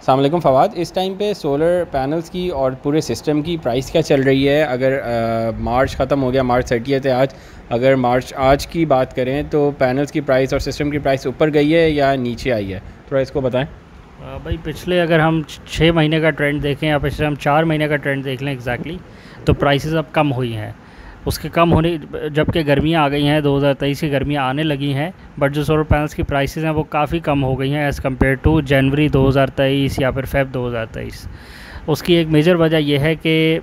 अस्सलाम वालेकुम फ़वाद, इस टाइम पे सोलर पैनल्स की और पूरे सिस्टम की प्राइस क्या चल रही है? अगर मार्च ख़त्म हो गया, मार्च 30 है आज, अगर मार्च आज की बात करें तो पैनल्स की प्राइस और सिस्टम की प्राइस ऊपर गई है या नीचे आई है? थोड़ा इसको बताएं। भाई पिछले अगर हम 6 महीने का ट्रेंड देखें या पिछले हम 4 महीने का ट्रेंड देख लें एग्जैक्टली, तो प्राइसेस अब कम हुई हैं। उसके कम होने, जबकि गर्मियाँ आ गई हैं, 2023 की गर्मियाँ आने लगी हैं, बट जो सोलर पैनल्स की प्राइसेस हैं वो काफ़ी कम हो गई हैं एज़ कम्पेयर टू जनवरी 2023 या फिर फेब 2023। उसकी एक मेजर वजह यह है कि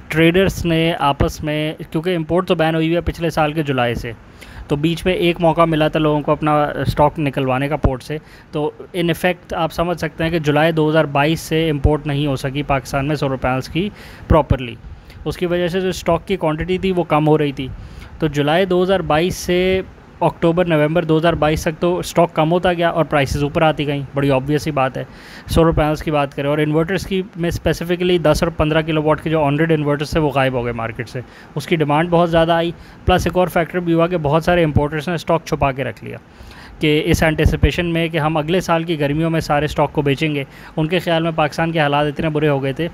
ट्रेडर्स ने आपस में, क्योंकि इंपोर्ट तो बैन हुई हुई है पिछले साल के जुलाई से, तो बीच में एक मौका मिला था लोगों को अपना स्टॉक निकलवाने का पोर्ट से। तो इन इफ़ेक्ट आप समझ सकते हैं कि जुलाई 2022 से इंपोर्ट नहीं हो सकी पाकिस्तान में सोलर पैनल्स की प्रॉपरली। उसकी वजह से जो स्टॉक की क्वांटिटी थी वो कम हो रही थी। तो जुलाई 2022 से अक्टूबर नवंबर 2022 तक तो स्टॉक कम होता गया और प्राइसेस ऊपर आती गई। बड़ी ऑब्वियस ही बात है। सोलर पैनल्स की बात करें और इन्वर्टर्स की में स्पेसिफिकली 10 और 15 किलोवाट के जो ऑनरेड इन्वर्टर्स थे वो गायब हो गए मार्केट से। उसकी डिमांड बहुत ज़्यादा आई। प्लस एक और फैक्टर भी हुआ कि बहुत सारे इंपोर्टर्स ने स्टॉक छुपा के रख लिया कि इस एंटिसिपेशन में कि हम अगले साल की गर्मियों में सारे स्टॉक को बेचेंगे। उनके ख्याल में पाकिस्तान के हालात इतने बुरे हो गए थे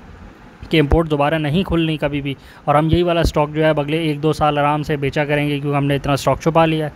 कि इंपोर्ट दोबारा नहीं खुलनी कभी भी, और हम यही वाला स्टॉक जो है अगले 1-2 साल आराम से बेचा करेंगे क्योंकि हमने इतना स्टॉक छुपा लिया है।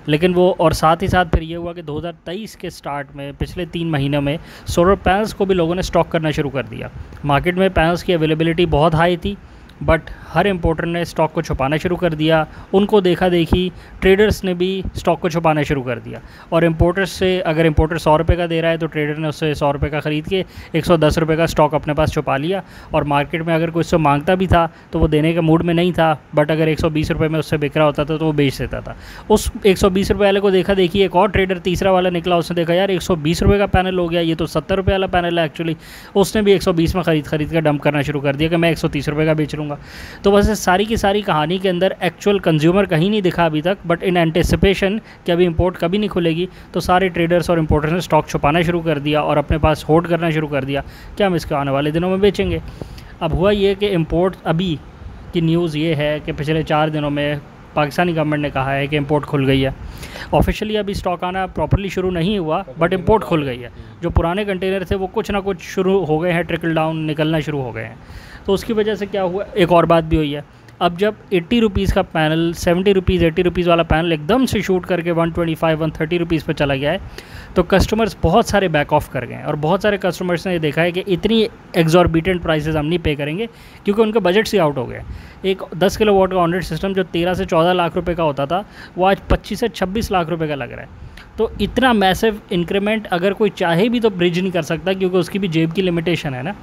लेकिन वो, और साथ ही साथ फिर ये हुआ कि 2023 के स्टार्ट में पिछले 3 महीनों में सोलर पैनल्स को भी लोगों ने स्टॉक करना शुरू कर दिया। मार्केट में पैनल्स की अवेलेबिलिटी बहुत हाई थी, बट हर इंपोर्टर ने स्टॉक को छुपाना शुरू कर दिया। उनको देखा देखी ट्रेडर्स ने भी स्टॉक को छुपाना शुरू कर दिया। और इंपोर्टर्स से, अगर इंपोर्टर 100 रुपये का दे रहा है तो ट्रेडर ने उससे 100 रुपये का ख़रीद के 110 रुपये का स्टॉक अपने पास छुपा लिया। और मार्केट में अगर कोई उससे मांगता भी था तो वो देने के मूड में नहीं था, बट अगर 120 रुपये में उससे बिक रहा होता था तो वो बेच देता था। उस 120 रुपये वाले को देखा देखी एक और ट्रेडर तीसरा वाला निकला, उसने देखा यार 120 रुपये का पैनल हो गया, ये तो 70 रुपये वाला पैनल है एक्चुअली। उसने भी 120 में ख़रीद कर डंप करना शुरू कर दिया कि मैं 130 रुपये का बेच लूँगा। तो बस सारी की सारी कहानी के अंदर एक्चुअल कंज्यूमर कहीं नहीं दिखा अभी तक, बट इन एंटिसिपेशन कि अभी इंपोर्ट कभी नहीं खुलेगी तो सारे ट्रेडर्स और इंपोर्टर्स ने स्टॉक छुपाना शुरू कर दिया और अपने पास होल्ड करना शुरू कर दिया कि हम इसको आने वाले दिनों में बेचेंगे। अब हुआ ये कि इंपोर्ट, अभी की न्यूज़ ये है कि पिछले 4 दिनों में पाकिस्तानी गवर्नमेंट ने कहा है कि इंपोर्ट खुल गई है। ऑफिशियली अभी स्टॉक आना प्रॉपरली शुरू नहीं हुआ, बट इंपोर्ट खुल गई है। जो पुराने कंटेनर थे वो कुछ ना कुछ शुरू हो गए हैं, ट्रिकल डाउन निकलना शुरू हो गए हैं। तो उसकी वजह से क्या हुआ, एक और बात भी हुई है। अब जब 80 रुपीज़ का पैनल, 70 रुपीज़ 80 रुपीज़ वाला पैनल एकदम से शूट करके 125-130 रुपीज़ पर चला गया है, तो कस्टमर्स बहुत सारे बैक ऑफ कर गए हैं। और बहुत सारे कस्टमर्स ने ये देखा है कि इतनी एग्जॉर्बिटेंट प्राइसेस हम नहीं पे करेंगे क्योंकि उनके बजट से आउट हो गए। एक 10 किलोवाट का ऑनरेड सिस्टम जो 13 से 14 लाख रुपए का होता था वो आज 25 से 26 लाख रुपए का लग रहा है। तो इतना मैसिव इंक्रीमेंट अगर कोई चाहे भी तो ब्रिज नहीं कर सकता क्योंकि उसकी भी जेब की लिमिटेशन है ना।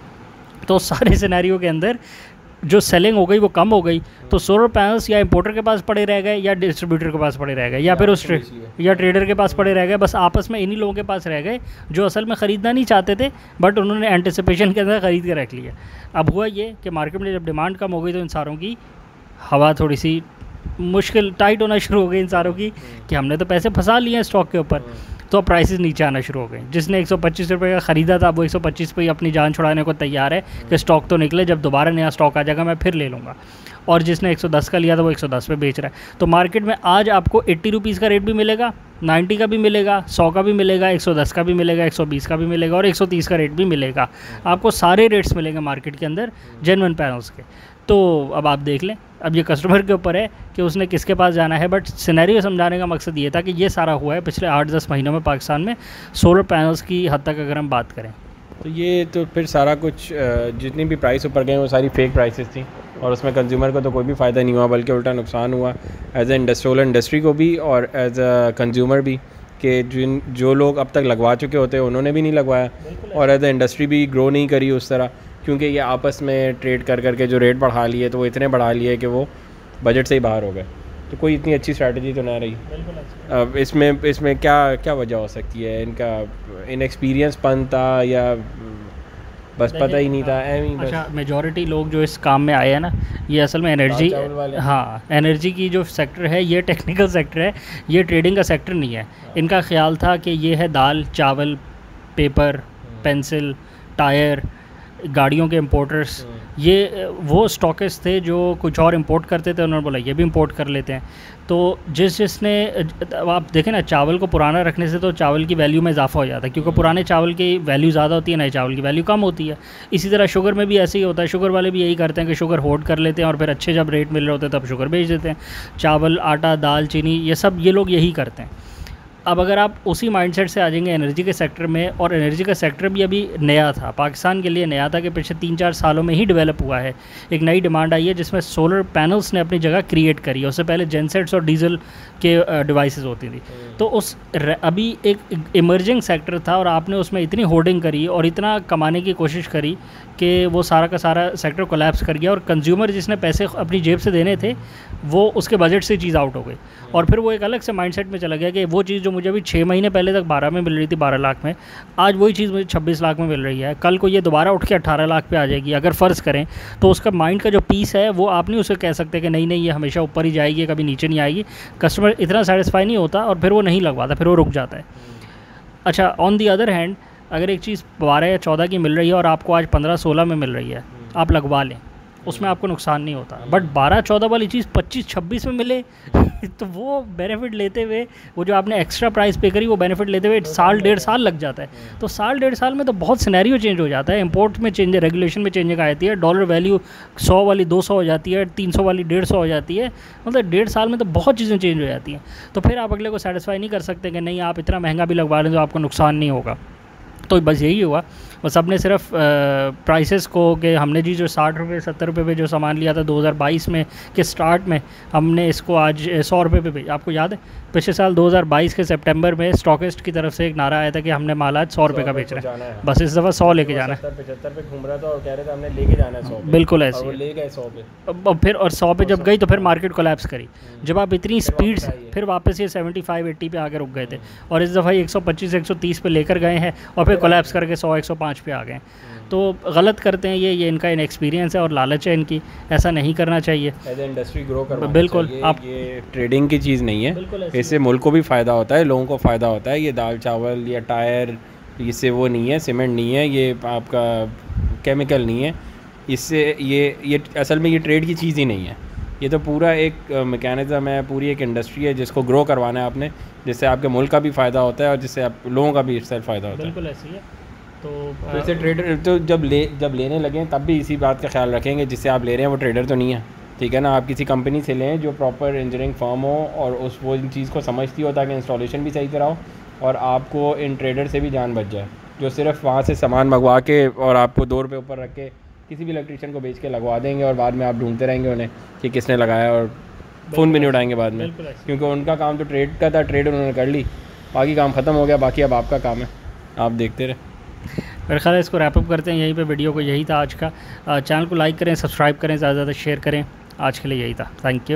तो सारे सिनेरियो के अंदर जो सेलिंग हो गई वो कम हो गई। तो सोलर पैनल्स या इंपोर्टर के पास पड़े रह गए या डिस्ट्रीब्यूटर के पास पड़े रह गए या फिर उस या ट्रेडर के पास पड़े रह गए। बस आपस में इन्हीं लोगों के पास रह गए जो असल में ख़रीदना नहीं चाहते थे, बट उन्होंने एंटिसिपेशन के अंदर ख़रीद के रख लिया। अब हुआ ये कि मार्केट में जब डिमांड कम हो गई तो इन सारों की हवा थोड़ी सी मुश्किल टाइट होना शुरू हो गई इन सारों की कि हमने तो पैसे फंसा लिए हैं स्टॉक के ऊपर। तो प्राइसेस नीचे आना शुरू हो गए। जिसने 125 रुपये का ख़रीदा था वो 125 पे ही अपनी जान छुड़ाने को तैयार है कि स्टॉक तो निकले, जब दोबारा नया स्टॉक आ जाएगा मैं फिर ले लूँगा। और जिसने 110 का लिया था वो 110 पे बेच रहा है। तो मार्केट में आज आपको 80 रुपीज़ का रेट भी मिलेगा, 90 का भी मिलेगा, 100 का भी मिलेगा, 110 का भी मिलेगा, 120 का भी मिलेगा और 130 का रेट भी मिलेगा। आपको सारे रेट्स मिलेंगे मार्केट के अंदर जेन्युइन पैनल्स के। तो अब आप देख लें, अब ये कस्टमर के ऊपर है कि उसने किसके पास जाना है। बट सिनेरियो समझाने का मकसद ये था कि ये सारा हुआ है पिछले 8-10 महीनों में पाकिस्तान में सोलर पैनल्स की हद तक अगर हम बात करें। तो ये तो फिर सारा कुछ जितनी भी प्राइस ऊपर गए वो सारी फेक प्राइसेस थी और उसमें कंज्यूमर को तो कोई भी फ़ायदा नहीं हुआ, बल्कि उल्टा नुकसान हुआ एज ए सोलर इंडस्ट्री को भी और एज अ कंज्यूमर भी, कि जो लोग अब तक लगवा चुके होते हैं उन्होंने भी नहीं लगवाया और एज ए इंडस्ट्री भी ग्रो नहीं करी उस तरह, क्योंकि ये आपस में ट्रेड कर करके जो रेट बढ़ा लिए तो वो इतने बढ़ा लिए कि वो बजट से ही बाहर हो गए। तो कोई इतनी अच्छी स्ट्रैटेजी तो ना रही। अब इसमें क्या वजह हो सकती है? इनका इनएक्सपीरियंस पन था या बस पता ही नहीं था? अच्छा, मेजॉरिटी लोग जो इस काम में आए हैं ना, ये असल में एनर्जी, हाँ, एनर्जी की जो सेक्टर है ये टेक्निकल सेक्टर है, ये ट्रेडिंग का सेक्टर नहीं है। इनका ख्याल था कि ये है दाल, चावल, पेपर, पेंसिल, टायर, गाड़ियों के इंपोर्टर्स, ये वो स्टॉकिस्ट थे जो कुछ और इंपोर्ट करते थे, उन्होंने बोला ये भी इंपोर्ट कर लेते हैं। तो जिसने आप देखें ना, चावल को पुराना रखने से तो चावल की वैल्यू में इजाफा हो जाता है, क्योंकि पुराने चावल की वैल्यू ज़्यादा होती है, नए चावल की वैल्यू कम होती है। इसी तरह शुगर में भी ऐसे ही होता है, शुगर वाले भी यही करते हैं कि शुगर होल्ड कर लेते हैं और फिर अच्छे जब रेट मिल रहे होते हैं तब शुगर बेच देते हैं। चावल, आटा, दाल, चीनी, ये सब ये लोग यही करते हैं। अब अगर आप उसी माइंडसेट से आ जाएंगे एनर्जी के सेक्टर में, और एनर्जी का सेक्टर भी अभी नया था, पाकिस्तान के लिए नया था कि पिछले 3-4 सालों में ही डेवलप हुआ है। एक नई डिमांड आई है जिसमें सोलर पैनल्स ने अपनी जगह क्रिएट करी है। उससे पहले जेनसेट्स और डीजल के डिवाइसेस होती थी। तो उस अभी एक इमर्जिंग सेक्टर था और आपने उसमें इतनी होर्डिंग करी और इतना कमाने की कोशिश करी कि वो सारा का सारा सेक्टर कोलैप्स कर गया, और कंज्यूमर जिसने पैसे अपनी जेब से देने थे वो उसके बजट से चीज़ आउट हो गई। और फिर वो एक अलग से माइंडसेट में चला गया कि वो चीज़ जो मुझे अभी 6 महीने पहले तक 12 में मिल रही थी, 12 लाख में, आज वही चीज़ मुझे 26 लाख में मिल रही है। कल को ये दोबारा उठ के 18 लाख पे आ जाएगी अगर फ़र्ज़ करें। तो उसका माइंड का जो पीस है वो आप नहीं उसे कह सकते कि नहीं नहीं ये हमेशा ऊपर ही जाएगी, कभी नीचे नहीं आएगी। कस्टमर इतना सेटिस्फाई नहीं होता और फिर वो नहीं लगवाता, फिर वो रुक जाता है। अच्छा, ऑन दी अदर हैंड, अगर एक चीज़ 12 या 14 की मिल रही है और आपको आज 15-16 में मिल रही है, आप लगवा लें, उसमें आपको नुकसान नहीं होता। बट 12-14 वाली चीज़ 25-26 में मिले तो वो बेनिफिट लेते हुए, वो जो आपने एक्स्ट्रा प्राइस पे करी वो बेनिफिट लेते हुए साल 1.5 साल लग जाता है। तो साल 1.5 साल में तो बहुत सिनेरियो चेंज हो जाता है। इंपोर्ट में चेंज, रेगुलेशन में चेंज आ जाती है, डॉलर वैल्यू 100 वाली 200 हो जाती है, 300 वाली 150 हो जाती है। मतलब 1.5 साल में तो बहुत चीज़ें चेंज हो जाती हैं। तो फिर आप अगले को सेटिस्फाई नहीं कर सकते कि नहीं आप इतना महंगा भी लगवा लें तो आपको नुकसान नहीं होगा। तो बस यही हुआ, बस अपने सिर्फ प्राइसेस को कि हमने जी जो 60 रुपये 70 रुपये पे जो सामान लिया था 2022 में के स्टार्ट में, हमने इसको आज 100 रुपये पे भेजा। आपको याद है पिछले साल 2022 के सितंबर में स्टॉकिस्ट की तरफ से एक नारा आया था कि हमने माल आज 100 रुपये का बेच रहे हैं, बस इस दफ़ा 100 लेके जाना है। 75 पे घूम रहा था और कह रहे थे हमने लेके जाना है 100 पे। बिल्कुल ऐसे और वो ले गए 100 पे। अब फिर और 100 पे जब गई तो फिर मार्केट कोलैप्स करी। जब आप इतनी स्पीड से फिर वापस ये 75-80 पे आके रुक गए थे, और इस दफ़ा 125-130 पे लेकर गए हैं और फिर कोलैप्स करके 100-105 पे आ गए। तो गलत करते हैं ये इनका इनएक्सपीरियंस है और लालच है इनकी, ऐसा नहीं करना चाहिए। एज इंडस्ट्री ग्रो करना बिल्कुल, आप ये ट्रेडिंग की चीज़ नहीं है, इससे मुल्क को भी फ़ायदा होता है, लोगों को फ़ायदा होता है। ये दाल चावल या टायर, इससे वो नहीं है, सीमेंट नहीं है, ये आपका केमिकल नहीं है, इससे ये असल में ये ट्रेड की चीज़ ही नहीं है। ये तो पूरा एक मैकेनिज़्म है, पूरी एक इंडस्ट्री है जिसको ग्रो करवाना है आपने, जिससे आपके मुल्क का भी फ़ायदा होता है और जिससे आप लोगों का भी इससे फ़ायदा होता है। बिल्कुल ऐसी है। तो इससे ट्रेडर तो जब लेने लगें तब भी इसी बात का ख्याल रखेंगे, जिससे आप ले रहे हैं वो ट्रेडर तो नहीं है, ठीक है ना। आप किसी कंपनी से लें जो प्रॉपर इंजीनियरिंग फर्म हो और वो इन चीज़ को समझती हो, ताकि इंस्टॉलेशन भी सही कराओ और आपको इन ट्रेडर से भी जान बच जाए, जो सिर्फ वहाँ से सामान मंगवा के और आपको 2 रुपये ऊपर रख के किसी भी इलेक्ट्रिशियन को बेच के लगवा देंगे, और बाद में आप ढूंढते रहेंगे उन्हें कि किसने लगाया, और फ़ोन भी नहीं उठाएंगे बाद में, क्योंकि उनका काम तो ट्रेड का था, ट्रेड उन्होंने कर ली, बाकी काम ख़त्म हो गया, बाकी अब आपका काम है, आप देखते रहे। मेरे ख्याल है इसको रैप अप करते हैं यहीं पे, वीडियो को यही था आज का। चैनल को लाइक करें, सब्सक्राइब करें, ज़्यादा से ज़्यादा शेयर करें। आज के लिए यही था, थैंक यू।